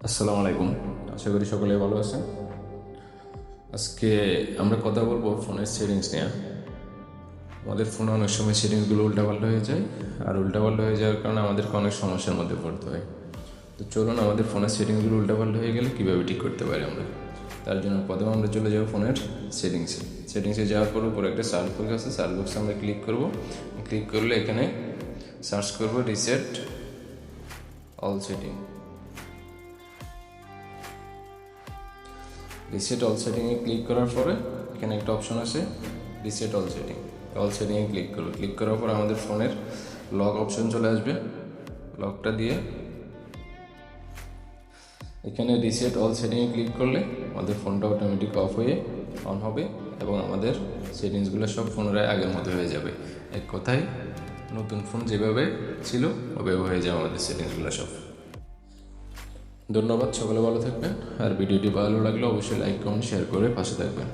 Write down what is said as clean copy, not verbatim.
আসসালামু আলাইকুম। আশা করি সকলে ভালো আছেন। আজকে আমরা কথা বলবো ফোনের সেটিংস নিয়ে। আমাদের ফোনে অনেক সময় সেটিংসগুলো উল্টাপাল্টা হয়ে যায়, আর উল্টাপাল্টা হয়ে যাওয়ার কারণে আমাদেরকে অনেক সমস্যার মধ্যে পড়তে হয়। তো চলুন আমাদের ফোনের সেটিংসগুলো উল্টাপাল্টা হয়ে গেলে কীভাবে ঠিক করতে পারি আমরা। তার জন্য প্রথমে আমরা চলে যাবো ফোনের সেটিংসে যাওয়ার পর উপরে একটা সার্চ বক্স আছে, সার্চ বক্সে আমরা ক্লিক করলে এখানে সার্চ করবো রিসেট অল সেটিংয়ে ক্লিক করার পরে এখানে একটা অপশন আছে রিসেট অল সেটিংয়ে ক্লিক করার পর আমাদের ফোনের লক অপশন চলে আসবে। লকটা দিয়ে এখানে রিসেট অল সেটিংয়ে ক্লিক করলে আমাদের ফোনটা অটোমেটিক অফ হয়ে অন হবে এবং আমাদের সেটিংসগুলো সব পুনরায় আগের মতো হয়ে যাবে। এক কথায় নতুন ফোন যেভাবে ছিল ওভাবে হয়ে যাবে আমাদের সেটিংসগুলো সব। ধন্যবাদ, সকলে ভালো থাকবেন। আর ভিডিওটি ভালো লাগলে অবশ্যই লাইক কমেন্ট শেয়ার করে পাশে থাকবেন।